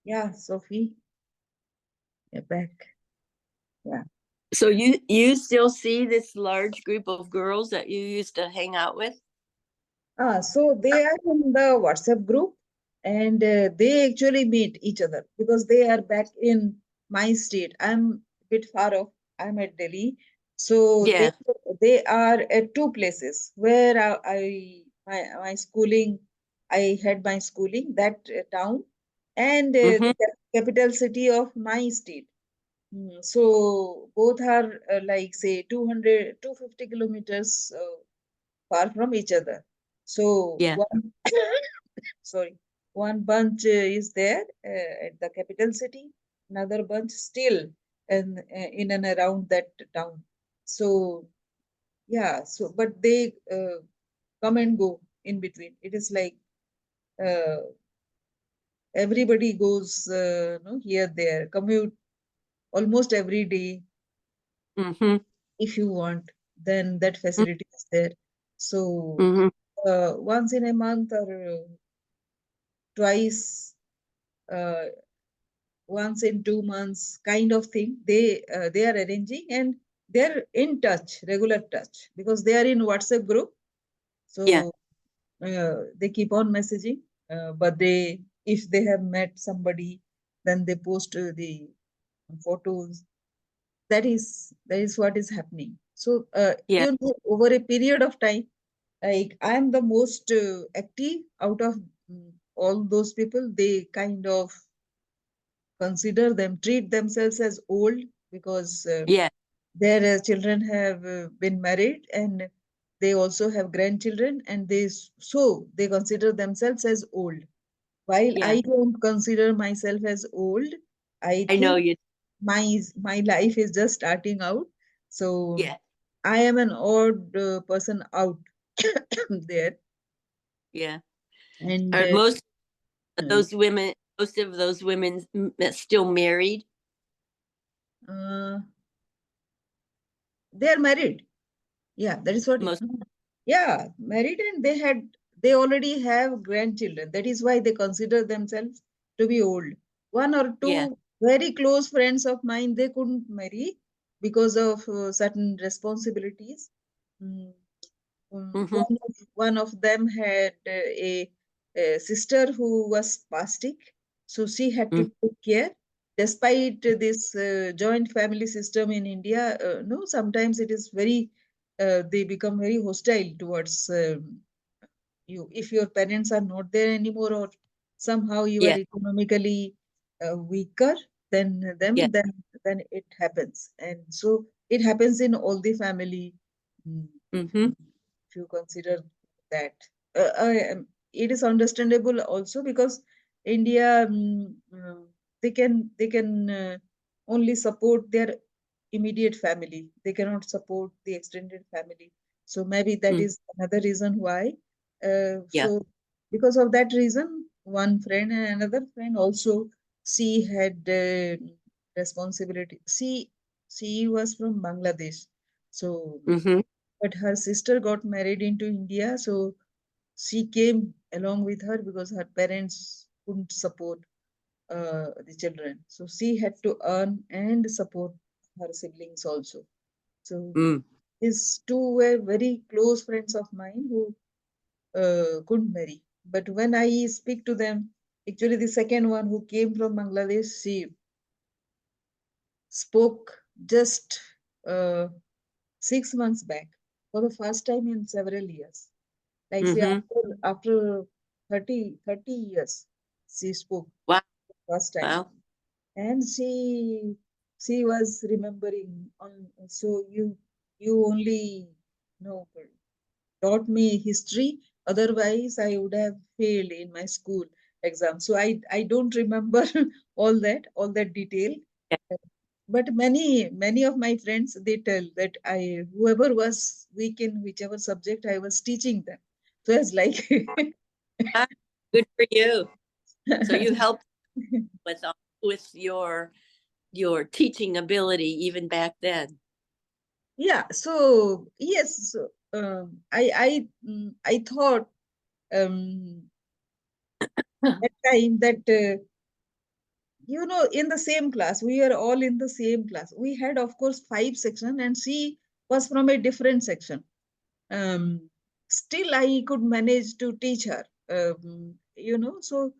Yeah, Sophie, you're back. Yeah. So you still see this large group of girls that you used to hang out with? So they are in the WhatsApp group and they actually meet each other because they are back in my state. I'm a bit far off. I'm at Delhi. So Yeah. they are at two places where my schooling, I had my schooling, that town, and Mm-hmm. the capital city of my state. So both are like say 250 kilometers far from each other. So Yeah. one, sorry, one bunch is there at the capital city, another bunch still in and around that town. So yeah, so but they come and go in between. It is like uh, everybody goes no, here there, commute almost every day Mm-hmm. if you want. Then that facility is there. So Mm-hmm. once in a month or twice, uh, once in 2 months, kind of thing. They are arranging and they're in touch, regular touch, because they are in WhatsApp group. Yeah. So they keep on messaging. But they, if they have met somebody, then they post the photos. That is what is happening. So Yeah. over a period of time, like I'm the most active out of all those people. They kind of consider them, treat themselves as old because Yeah. their children have been married and they also have grandchildren, and so they consider themselves as old. While Yeah. I don't consider myself as old, I I know think you. my life is just starting out. So Yeah. I am an odd person out there, Yeah. and Are most of uh, those women, most of those women still married? uh, they are married. Yeah, that is what. Most. Yeah, married, and they already have grandchildren. That is why they consider themselves to be old. One or Yeah. two very close friends of mine, they couldn't marry because of certain responsibilities. Mm, Mm-hmm. one of them had a sister who was spastic, so she had to Mm. take care. Despite this joint family system in India, no, sometimes it is very, they become very hostile towards you if your parents are not there anymore, or somehow you are Yeah. economically weaker than Yeah. them. Then it happens, and so it happens in all the family. mm, Mm-hmm. if you consider that, it is understandable also because India, they can only support their immediate family. They cannot support the extended family. So maybe that Mm. is another reason why. Yeah. So because of that reason, one friend and another friend also, she had responsibility. She was from Bangladesh. So Mm-hmm. but her sister got married into India, so she came along with her because her parents couldn't support the children. So she had to earn and support her siblings also. So Mm. these two were very close friends of mine who couldn't marry. But when I speak to them, actually the second one who came from Bangladesh, she spoke just uh, 6 months back for the first time in several years. Like say Mm-hmm. after 30 years, she spoke Wow. first time. Wow. And she was remembering on, so you only know taught me history, otherwise I would have failed in my school exam. So I don't remember all that detail. Yeah. But many of my friends, they tell that I whoever was weak in whichever subject I was teaching them. So it's like Ah, good for you. So you helped with your teaching ability even back then. yeah. So yes, so, I thought um, that time that in the same class, we are all in the same class. We had, of course, 5 sections, and she was from a different section. Um, Still, I could manage to teach her. So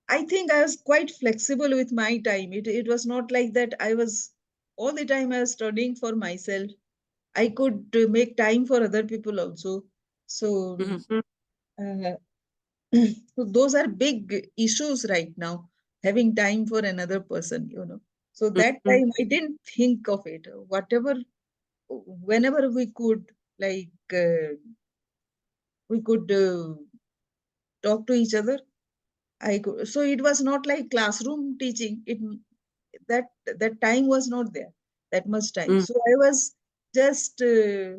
I think I was quite flexible with my time. It was not like that I was all the time I was studying for myself. I could make time for other people also. So, Mhm. uh, so those are big issues right now, having time for another person. So that Mhm. time I didn't think of it. Whenever we could, like, we could talk to each other. I could. So it was not like classroom teaching. That time was not there, that much time. Mm. So I was just uh,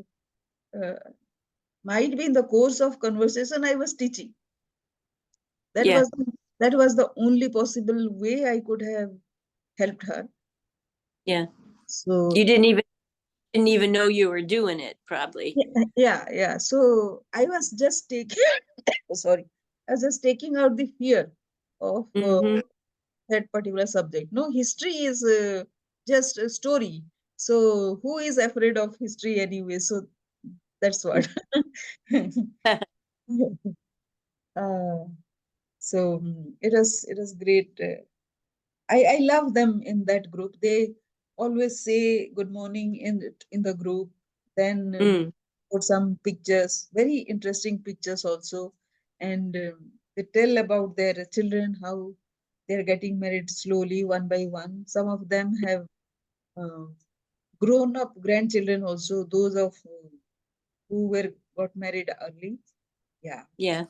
might be in the course of conversation I was teaching. That Yeah. was that was the only possible way I could have helped her. Yeah. So You didn't even know you were doing it, probably. yeah. So I was just taking sorry, I was just taking out the fear of Hmm. that particular subject. No, history is just a story. So who is afraid of history anyway? So that's what. uh, it was great. I love them in that group. They always say good morning in the group. Then Mm. put some pictures, very interesting pictures also, and they tell about their children, how they're getting married slowly, one by one. Some of them have uh, grown up grandchildren also. Those of who were got married early. Yeah. Yeah.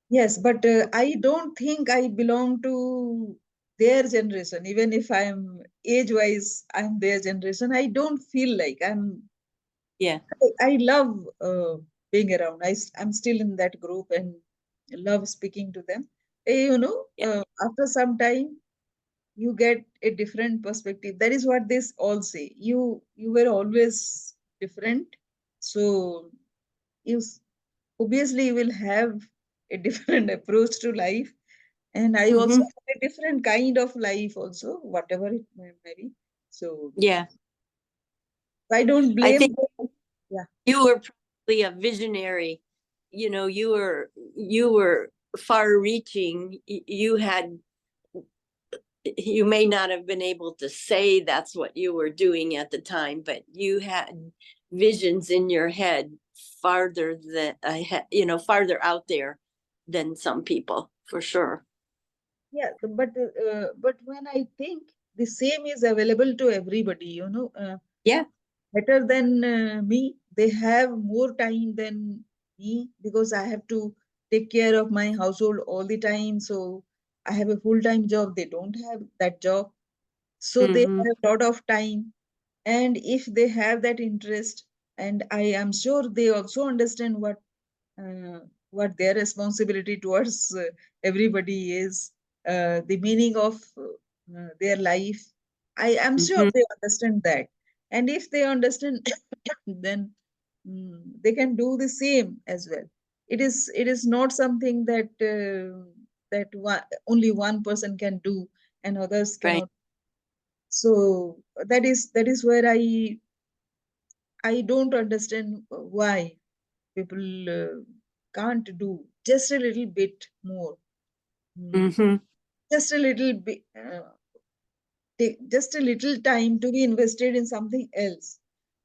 Yes, but I don't think I belong to their generation. Even if I'm age-wise, I'm their generation. I don't feel like Yeah. I love being around. I'm still in that group and love speaking to them. Yeah. After some time, you get a different perspective. That is what they all say. You were always different, so you obviously you will have a different approach to life, and I also Hmm. have a different kind of life also, whatever it may be. So Yeah. I don't I think blame them. Yeah. you were probably a visionary. You were far reaching. You may not have been able to say that's what you were doing at the time, but you had visions in your head farther than farther out there than some people, for sure. Yeah, but when I think the same is available to everybody, Yeah. better than me, they have more time than me because I have to take care of my household all the time. So I have a full-time job. They don't have that job, so they Hmm. have a lot of time. And if they have that interest, and I am sure they also understand uh, what their responsibility towards everybody is, the meaning of their life. I am sure Hmm. they understand that. And if they understand, then they can do the same as well. It is not something that only one person can do and others Right. cannot. So that is where I don't understand why people can't do just a little bit more. Mm, Hmm. just a little bit, take just a little time to be invested in something else,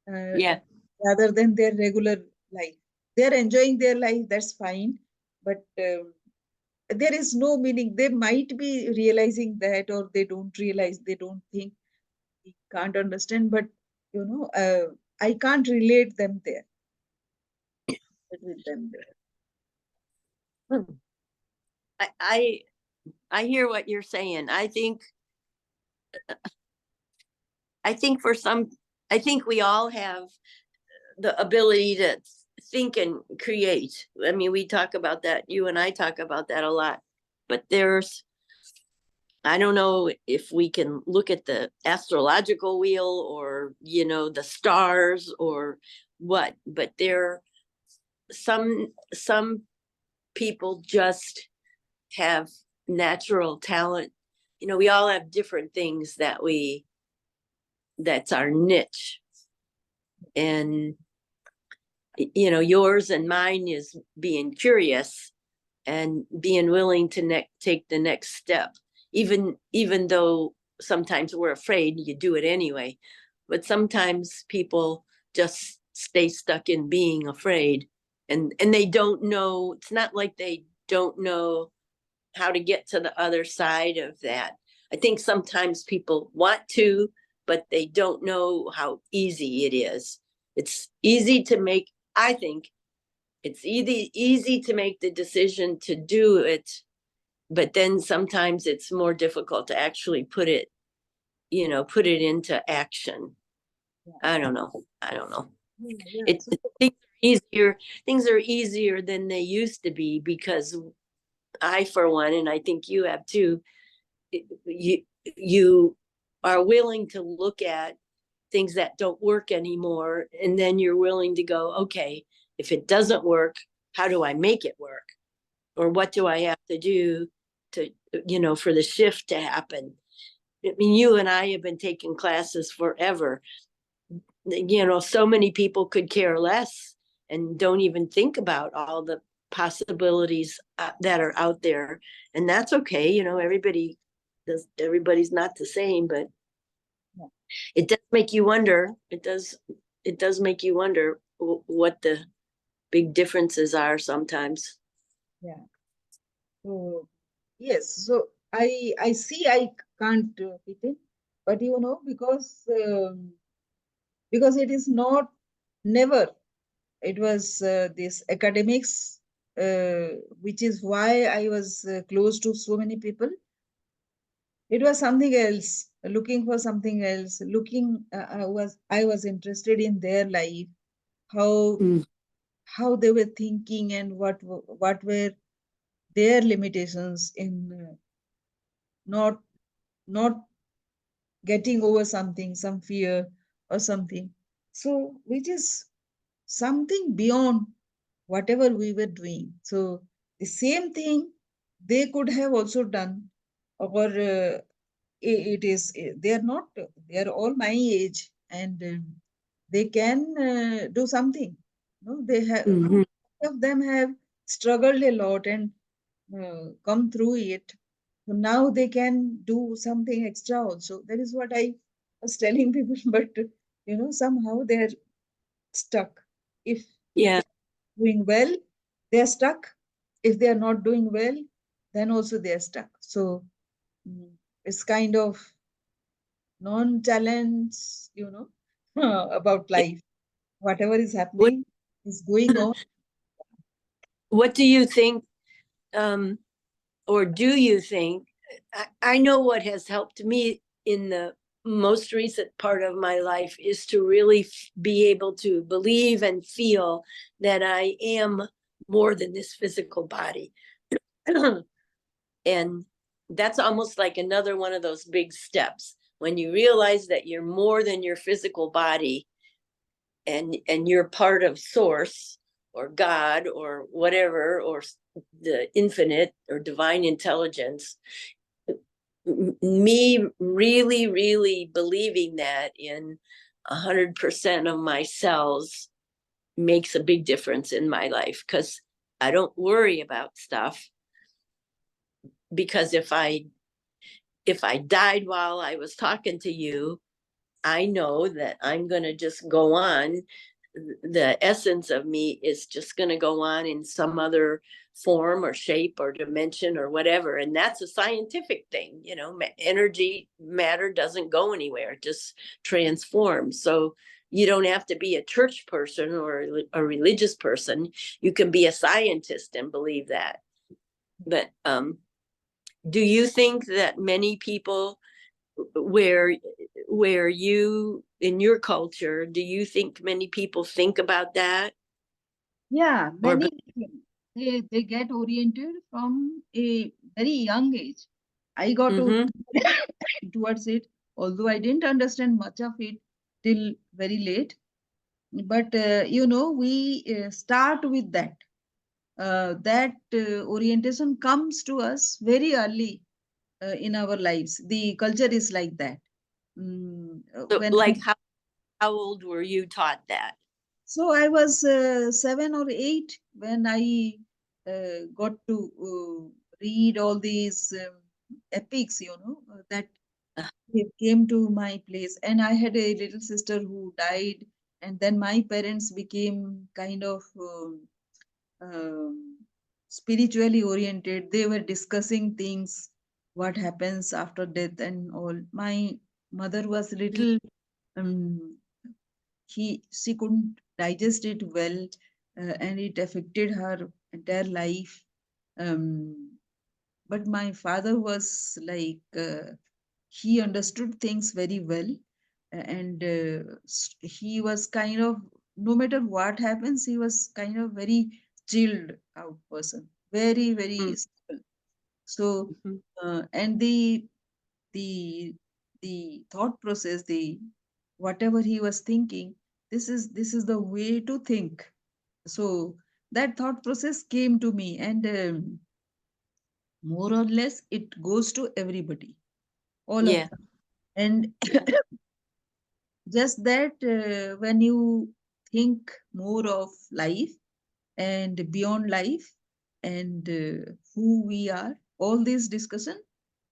uh, Yeah. rather than their regular life. They're enjoying their life, that's fine, but there is no meaning. They might be realizing that, or they don't realize, they don't think, we can't understand, but I can't relate them there, with them there. I hear what you're saying. I think for some, I think we all have the ability to think and create. I mean, we talk about that. You and I talk about that a lot. But I don't know if we can look at the astrological wheel or, the stars or what, but some people just have natural talent. You know, we all have different things that's our niche. And, you know, yours and mine is being curious and being willing to take the next step, even though sometimes we're afraid, you do it anyway. But sometimes people just stay stuck in being afraid, and they don't know. It's not like they don't know how to get to the other side of that. I think sometimes people want to, but they don't know how easy it is. It's easy to make, I think it's easy to make the decision to do it, but then sometimes it's more difficult to actually put it into action. I don't know. It So, things are easier than they used to be, because I, for one, and I think you have too, you are willing to look at things that don't work anymore, and then you're willing to go, okay, if it doesn't work, how do I make it work? Or what do I have to do to, for the shift to happen? I mean, you and I have been taking classes forever. So many people could care less and don't even think about all the possibilities that are out there. And that's okay. Everybody's not the same, but it does make you wonder. It does make you wonder what the big differences are sometimes. yeah. So yes. So I see I can't fit in, but because it is not never. It was this academics, which is why I was close to so many people. It was something else, looking for something else. I was interested in their life, how Mm. how they were thinking, and what were their limitations in not not getting over something, some fear or something. So, which is something beyond whatever we were doing. So, the same thing they could have also done, or it is they are not, they are all my age, and they can do something. No, they have, Mhm. of them have struggled a lot and come through it. So now they can do something extra also. That is what I was telling people. But somehow they're stuck. If Yeah. they're doing well, they're stuck. If they are not doing well, then also they're stuck. So mm, it's kind of non-challenge, about life. Whatever is What happening is going on. what do you think, um or do you think, I know what has helped me in the most recent part of my life is to really be able to believe and feel that I am more than this physical body. And that's almost like another one of those big steps when you realize that you're more than your physical body, and you're part of source or God or whatever, or the infinite or divine intelligence. Me really, really believing that in 100% of my cells makes a big difference in my life, because I don't worry about stuff. Because if I died while I was talking to you, I know that I'm going to just go on. The essence of me is just going to go on in some other form or shape or dimension or whatever. And that's a scientific thing. Energy, matter doesn't go anywhere, it just transforms. So you don't have to be a church person or a religious person. You can be a scientist and believe that. But do you think that many people, where you, in your culture, do you think many people think about that? Yeah, Or many people, they get oriented from a very young age. I got mm-hmm. towards it, although I didn't understand much of it till very late. But we start with that. that orientation comes to us very early in our lives. The culture is like that. So When like how old were you taught that? so I was 7 or 8 when I got to read all these epics, that came to my place. And I had a little sister who died, and then my parents became kind of um, spiritually oriented. They were discussing things, what happens after death and all. My mother was little um, she couldn't digest it well, and it affected her entire life. Um, but my father was like he understood things very well, and he was kind of, no matter what happens, he was kind of very chilled out person, very very simple. So Mm-hmm. and the the thought process, the whatever he was thinking, this is the way to think. So that thought process came to me, and more or less it goes to everybody, all of Yeah, them. And yeah, just that when you think more of life and beyond life, and who we are, all this discussion,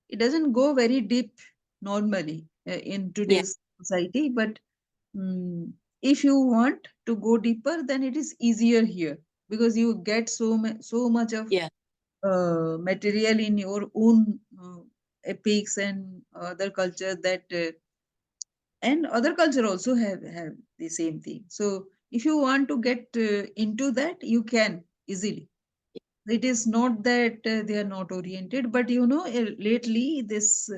it doesn't go very deep normally in yeah, today's society. But if you want to go deeper, then it is easier here, because you get so much of yeah, material in your own epics and other culture, that and other culture also have the same thing. So if you want to get into that, you can easily. It is not that they are not oriented, but lately this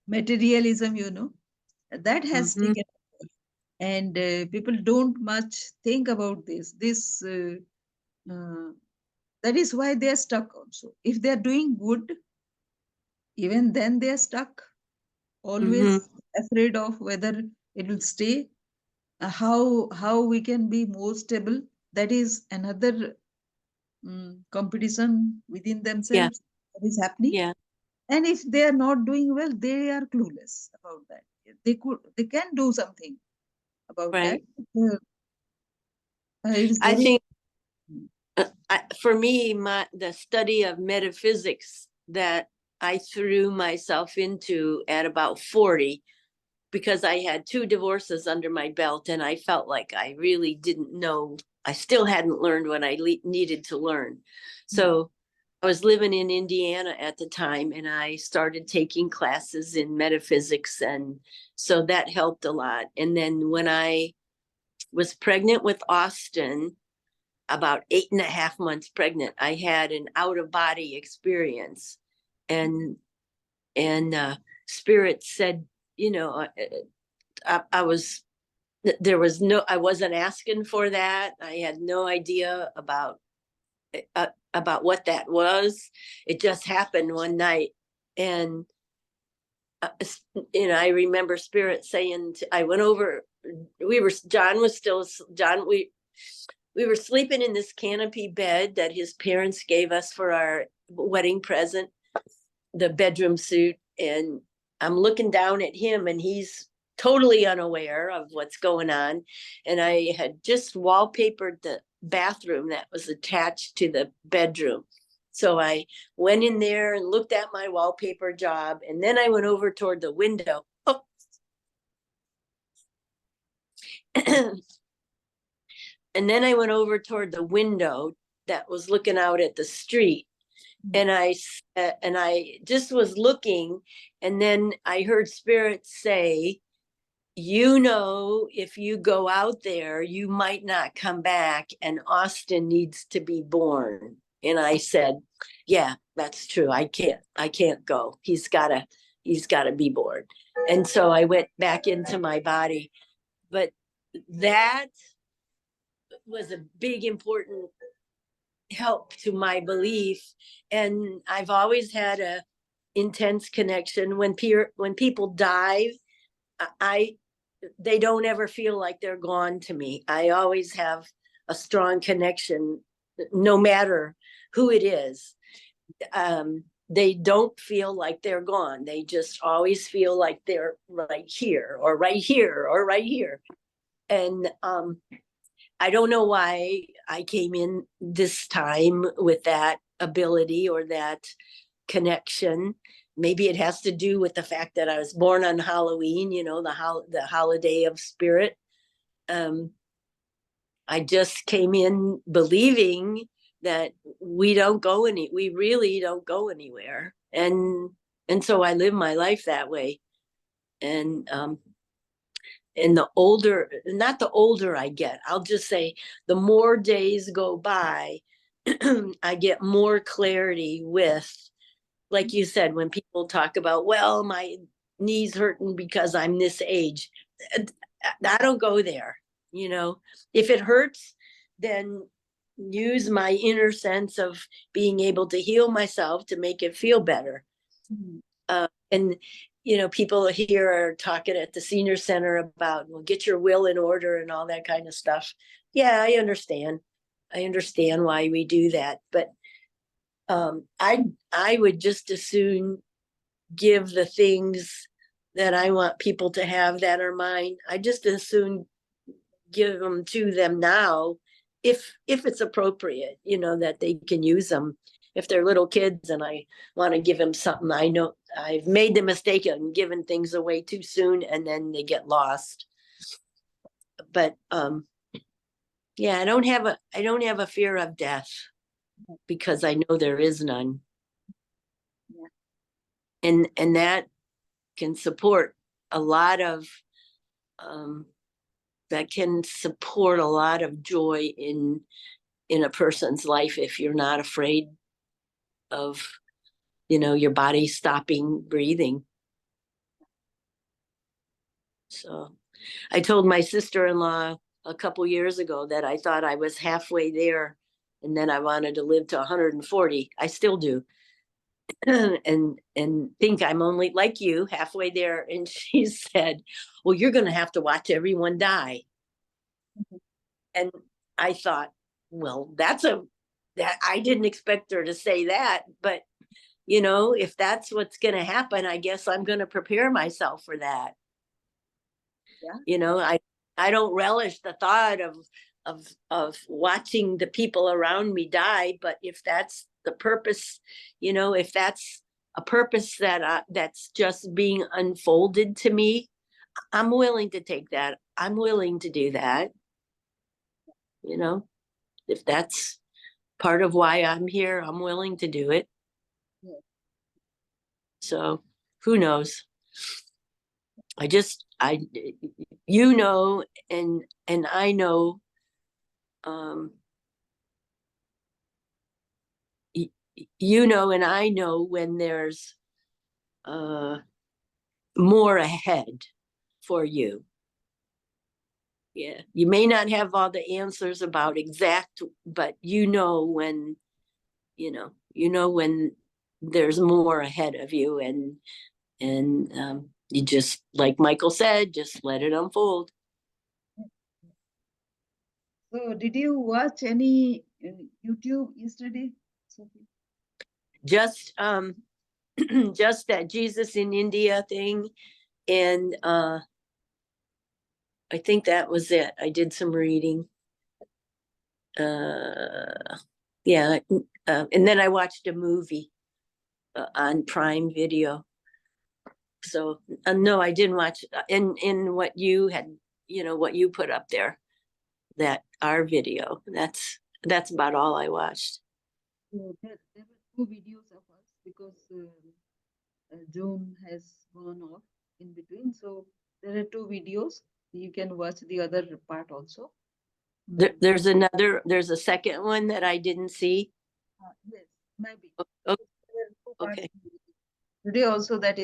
materialism, that has mm-hmm. taken over. And people don't much think about this that is why they are stuck. Also, if they are doing good, even then they are stuck, Mm-hmm. always afraid of whether it will stay. How we can be more stable, that is another competition within Yeah, themselves that is happening. yeah, And if they are not doing well, they are clueless about that. They can do something about that. right. uh, it is I very think for me, the study of metaphysics that I threw myself into at about 40, because I had 2 divorces under my belt and I felt like I really didn't know, I still hadn't learned what I needed to learn. So I was living in Indiana at the time and I started taking classes in metaphysics. And so that helped a lot. And then when I was pregnant with Austin, about 8.5 months pregnant, I had an out of body experience. And spirit said, you know, I was, there was no, I wasn't asking for that. I had no idea about what that was. It just happened one night. And uh, I remember spirit saying, I went over, John was still, John, we were sleeping in this canopy bed that his parents gave us for our wedding present, the bedroom suite. And I'm looking down at him and he's totally unaware of what's going on. And I had just wallpapered the bathroom that was attached to the bedroom. So I went in there and looked at my wallpaper job. And then I went over toward the window. Oh. And then I went over toward the window that was looking out at the street. And I just was looking, and then I heard spirit say, if you go out there, you might not come back, and Austin needs to be born. And I said, yeah, that's true. I can't go. He's gotta be born. And so I went back into my body. But that was a big important help to my belief. And I've always had a intense connection when people die. I They don't ever feel like they're gone to me. I always have a strong connection, no matter who it is, they don't feel like they're gone. They just always feel like they're right here or right here or right here. And I don't know why I came in this time with that ability or that connection. Maybe it has to do with the fact that I was born on Halloween, you know, the holiday of spirit. I just came in believing that we really don't go anywhere. And so I live my life that way. And not the older I get, I'll just say the more days go by, I get more clarity with, like you said, when people talk about, well, my knees hurting because I'm this age. I don't go there. You know, if it hurts, then use my inner sense of being able to heal myself to make it feel better. And you know, people here are talking at the senior center about, well, get your will in order and all that kind of stuff. Yeah, I understand why we do that, but I would just as soon give the things that I want people to have that are mine. I just as soon give them to them now, if it's appropriate, you know, that they can use them. If they're little kids and I want to give them something, I know I've made the mistake of giving things away too soon and then they get lost. But yeah, I don't have a fear of death because I know there is none. And that can support a lot of that can support a lot of joy in a person's life if you're not afraid of, you know, your body stopping breathing. So I told my sister-in-law a couple years ago that I thought I was halfway there and then I wanted to live to 140. I still do. and think I'm only like you halfway there. And she said, well, you're going to have to watch everyone die. And I thought, well, that I didn't expect her to say that, but you know, if that's what's going to happen, I guess I'm going to prepare myself for that. Yeah. You know, I don't relish the thought of watching the people around me die, but if that's the purpose, you know, if that's a purpose that's just being unfolded to me, I'm willing to take that. I'm willing to do that. You know, if that's part of why I'm here, I'm willing to do it. Yeah. So who knows? You know, and I know, you know, and I know when there's more ahead for you. Yeah, you may not have all the answers about exact, but you know when, you know when there's more ahead of you, and you just, like Michael said, just let it unfold. So, did you watch any YouTube yesterday, Sophie? Just just that Jesus in India thing, and I think that was it. I did some reading. Yeah, and then I watched a movie on Prime Video. So no, I didn't watch in what you had, you know, what you put up there, that our video. That's about all I watched. So there were 2 videos of us because Zoom has gone off in between. So there are 2 videos. You can watch the other part also. There's a second one that I didn't see. Yes, maybe. Oh, There are 2 parts. okay. Today also that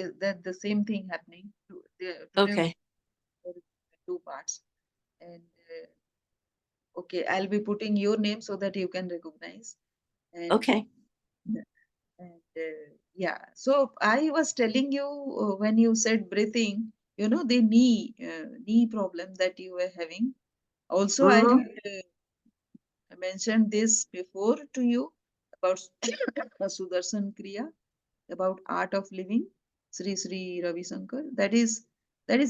the same thing happening. Today Okay. there are 2 parts. And okay, I'll be putting your name so that you can recognize. And, Okay. and yeah, so I was telling you when you said breathing, you know, the knee problem that you were having. Also, I Mhm. had mentioned this before to you. about Sudarshan Kriya, about art of living, Sri Ravi Shankar. That is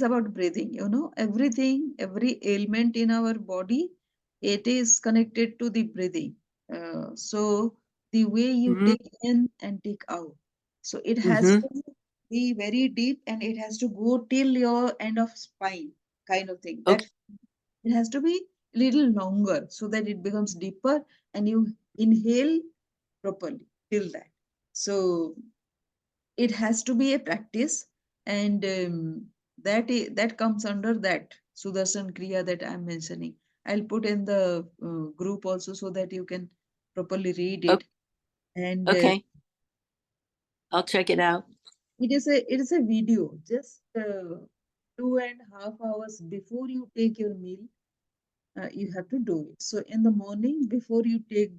about breathing. Everything, every ailment in our body, it is connected to the breathing. So the way you Mm-hmm. take in and take out. So it has Mm-hmm. to be very deep and it has to go till your end of spine, kind of thing. That Okay. it has to be a little longer so that it becomes deeper and you inhale properly till that. So it has to be a practice, and that comes under that Sudarshan Kriya that I'm mentioning. I'll put in the group also so that you can properly read it. Okay. And Okay. I'll check it out. it is a video, just 2.5 hours before you take your meal. You have to do it. So in the morning, before you take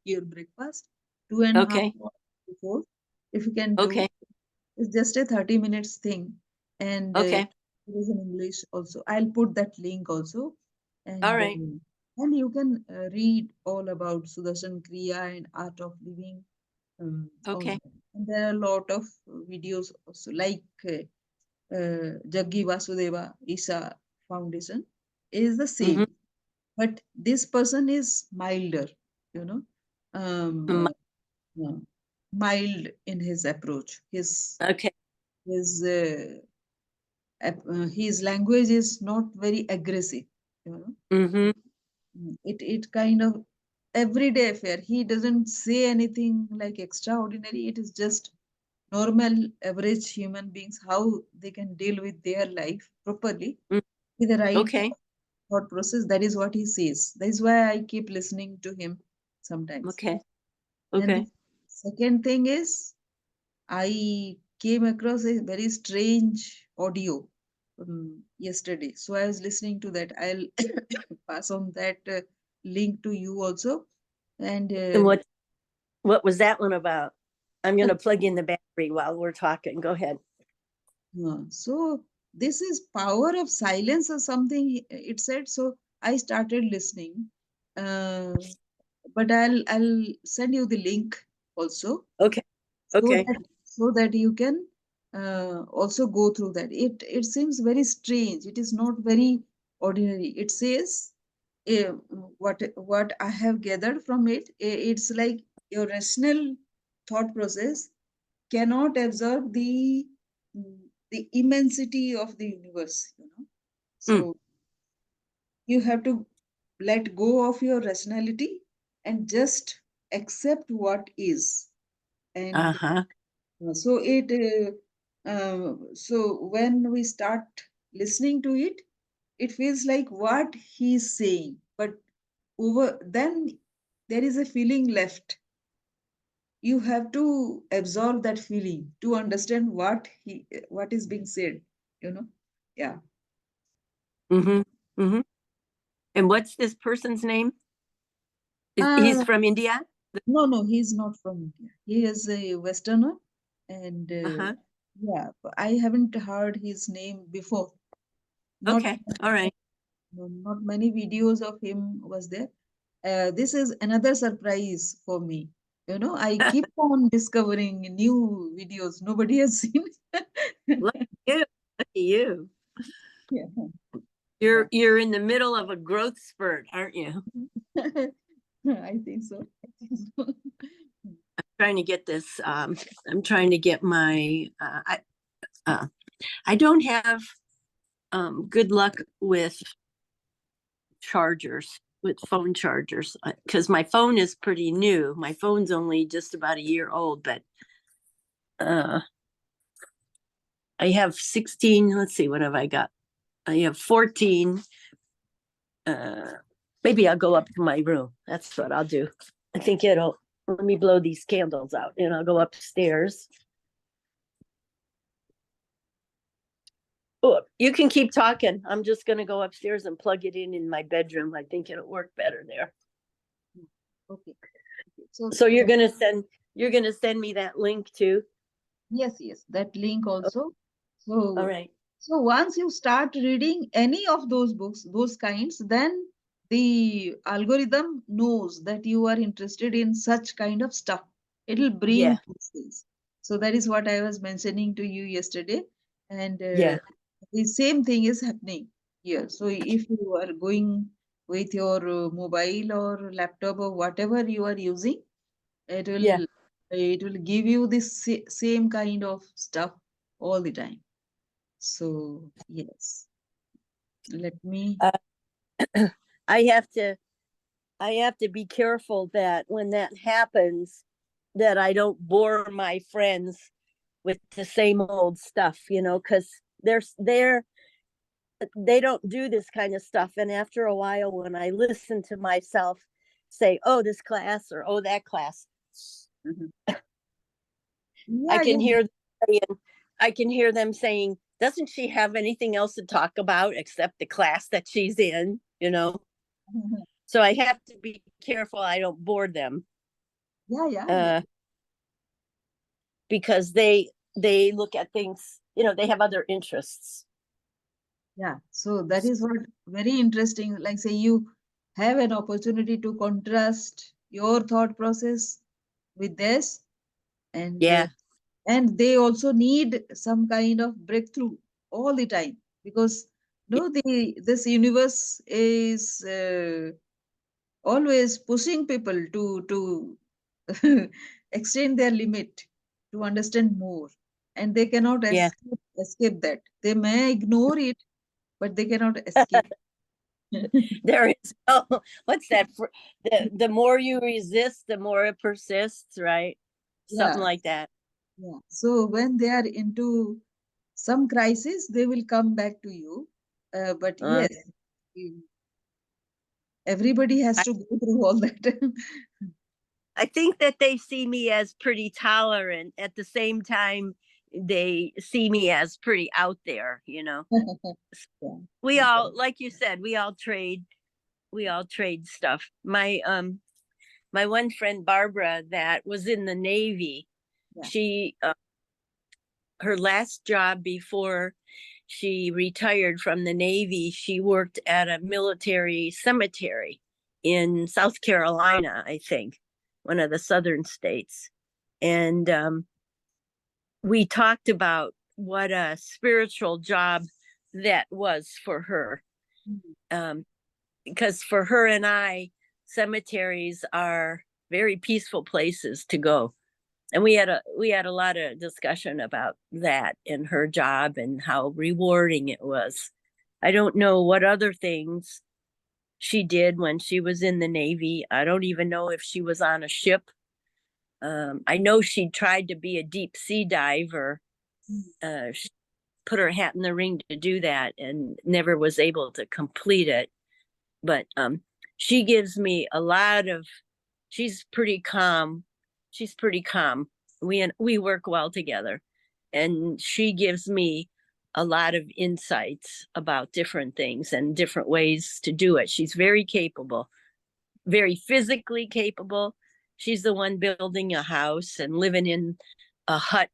your breakfast, two and a half Okay. hours before, if you can do, Okay. it's just a 30 minutes thing. And Okay. it is in English also. I'll put that link also. All And right. and you can read all about Sudarshan Kriya and art of living. All Okay. that. And there are a lot of videos also, like Jaggi Vasudeva Isa Foundation is the Mm-hmm. same, but this person is milder, you know, um, Mm, uh, uh, mild in his approach. okay. His his language is not very aggressive, you know. Mm-hmm. It kind of everyday affair. He doesn't say anything like extraordinary. It is just normal, average human beings how they can deal with their life properly Mm, with the right okay. thought process. That is what he says. That is why I keep listening to him sometimes. Okay. And the Okay. second thing is, I came across a very strange audio yesterday. So I was listening to that. I'll pass on that link to you also. And And what was that one about? I'm gonna plug in the battery while we're talking. Go ahead. so this is power of silence or something, it said. So I started listening. Uh, but I'll send you the link also, Okay. so Okay. that you can also go through that. It seems very strange. It is not very ordinary. It says, uh, what I have gathered from it, it's like your rational thought process cannot absorb mm, the immensity of the universe. Mm. So you have to let go of your rationality and just accept what is. And Uh-huh. so when we start listening to it, it feels like what he's saying, but over then there is a feeling left. You have to absorb that feeling to understand what is being said, you know yeah. Mm-hmm. Mm-hmm. And what's this person's name? He's uh from India? no, he's not from India. He is a westerner. And Uh-huh. yeah, but I haven't heard his name before. not Okay. All right. not many videos of him was there. This is another surprise for me. I keep on discovering new videos nobody has seen. Look at you. Look at you. Yeah. Yeah. You're in the middle of a growth spurt, aren't you? I think so. Trying to get this. I'm trying to get my. Uh, I don't have good luck with chargers, with phone chargers, because my phone is pretty new. My phone's only just about a year old, but uh, I have 16. Let's see, what have I got? I have 14. Uh, Maybe I'll go up to my room. That's what I'll do. I think it'll. Let me blow these candles out, and I'll go upstairs. Oh, you can keep talking. I'm just gonna go upstairs and plug it in my bedroom. I think it'll work better there. Okay. So So you're gonna send me that link too. yes, that link also. All So right. once you start reading any of those books, those kinds, then the algorithm knows that you are interested in such kind of stuff. It will Yeah. bring these things. So that is what I was mentioning to you yesterday. And Yeah. the same thing is happening here. So if you are going with your mobile or laptop or whatever you are using, it Yeah. will it will give you this same kind of stuff all the time. So yes, let me. Uh, I have to I have to be careful that when that happens, that I don't bore my friends with the same old stuff, because they don't do this kind of stuff. And after a while, when I listen to myself say, "Oh, this class," or "Oh, that class," Mhm. I Yeah, can yeah. hear them saying, "Doesn't she have anything else to talk about except the class that she's in?" So I have to be careful I don't bore them, Yeah, yeah, yeah. uh, because they look at things. They have other interests. Yeah. So that is what very interesting. Like say you have an opportunity to contrast your thought process with theirs, and Yeah, and they also need some kind of breakthrough all the time because no, the this universe is always pushing people to extend their limit to understand more, and they cannot yeah. escape that. They may ignore it, but they cannot escape. There is no what's that? The more you resist, the more it persists, right? Something Yeah, like that. yeah. So when they are into some crisis, they will come back to you. But Uh, yes, everybody has I, to go through all that. I think that they see me as pretty tolerant. At the same time, they see me as pretty out there. Yeah. We Yeah. all, like you said, we all trade stuff. My one friend Barbara that was in the Navy, Yeah. she her last job before she retired from the Navy, she worked at a military cemetery in South Carolina, I think, one of the southern states. And we talked about what a spiritual job that was for her. Mhm. Um, because for her and I, cemeteries are very peaceful places to go. And we had a lot of discussion about that in her job and how rewarding it was. I don't know what other things she did when she was in the Navy. I don't even know if she was on a ship. I know she tried to be a deep sea diver. She put her hat in the ring to do that and never was able to complete it. But she gives me a lot of. She's pretty calm. She's pretty calm. We work well together, and she gives me a lot of insights about different things and different ways to do it. She's very capable, very physically capable. She's the one building a house and living in a hut.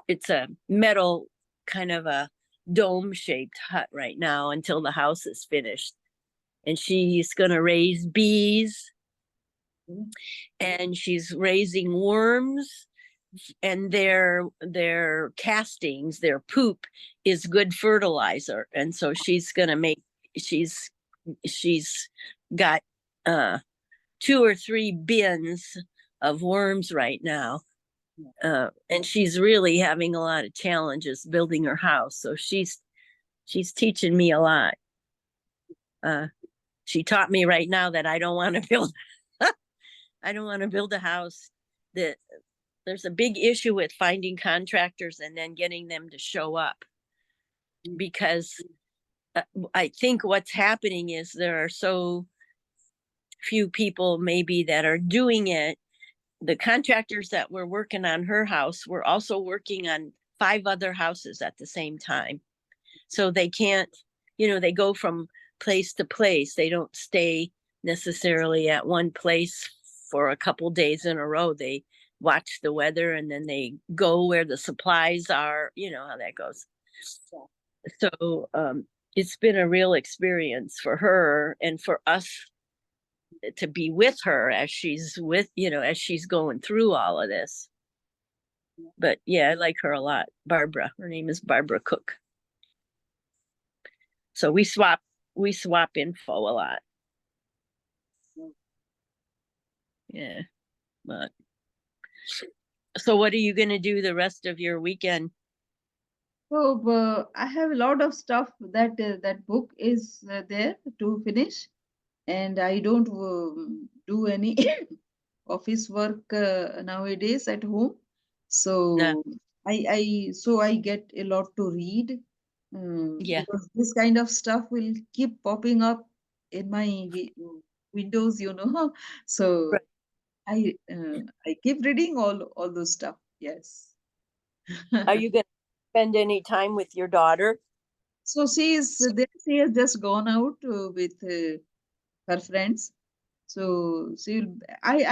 It's a metal kind of a dome shaped hut right now until the house is finished. And she's going to raise bees and she's raising worms, and their castings, their poop is good fertilizer, and so she's she's got uh 2 or 3 bins of worms right now. And she's really having a lot of challenges building her house, so she's teaching me a lot. uh she taught me right now that I don't want to build I don't want to build a house. That there's a big issue with finding contractors and then getting them to show up, because I think what's happening is there are so few people maybe that are doing it. The contractors that were working on her house were also working on 5 other houses at the same time. So they can't, they go from place to place. They don't stay necessarily at one place for a couple days in a row. They watch the weather and then they go where the supplies are. You know how that goes. So it's been a real experience for her and for us. to be with her as she's as she's going through all of this. But yeah, I like her a lot. Barbara. Her name is Barbara Cook. So we swap info a lot. Yeah. But so what are you gonna do the rest of your weekend? So I have a lot of stuff that book is there to finish, and I don't do any office work nowadays at home. So I get a lot to read, Yeah. because this kind of stuff will keep popping up in my windows, So Right. I keep reading all those stuff. Yes. Are you gonna spend any time with your daughter? So she is there. She has just gone out with her friends. So I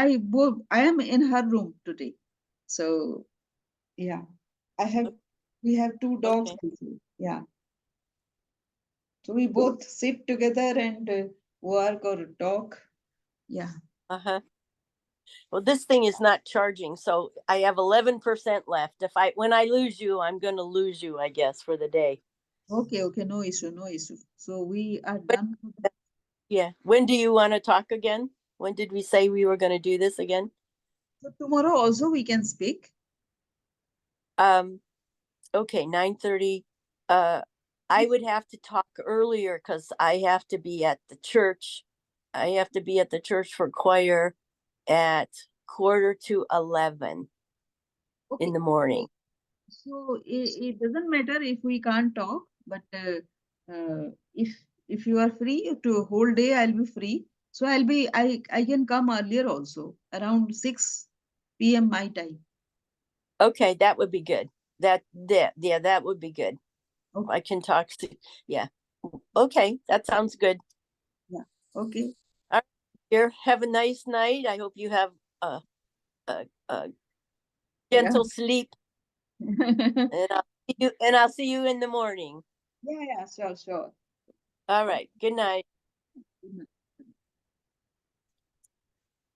am in her room today. So yeah, we have two dogs. Okay. Also. Yeah. So we both sit together and work or talk. Yeah. Uh-huh. Well, this thing is not charging, so I have 11% left. When I lose you, I'm gonna lose you, I guess, for the day. Okay. Okay. No issue. No issue. So we are But done. yeah, when do you want to talk again? When did we say we were gonna do this again? So tomorrow also we can speak. Okay, 9:30. I would have to talk earlier because I have to be at the church. I have to be at the church for choir at 10:45 in Okay. the morning. So it doesn't matter if we can't talk, but if you are free to whole day, I'll be free. So I can come earlier also around 6 p.m. my time. Okay, that would be good. That would be good. Okay. I can talk to, yeah. Okay, that sounds good. Yeah. Okay. All right, dear, have a nice night. I hope you have a Yeah. gentle sleep, and I'll see you in the morning. Yeah. Yeah. Sure. Sure. All right. Good night. Okay.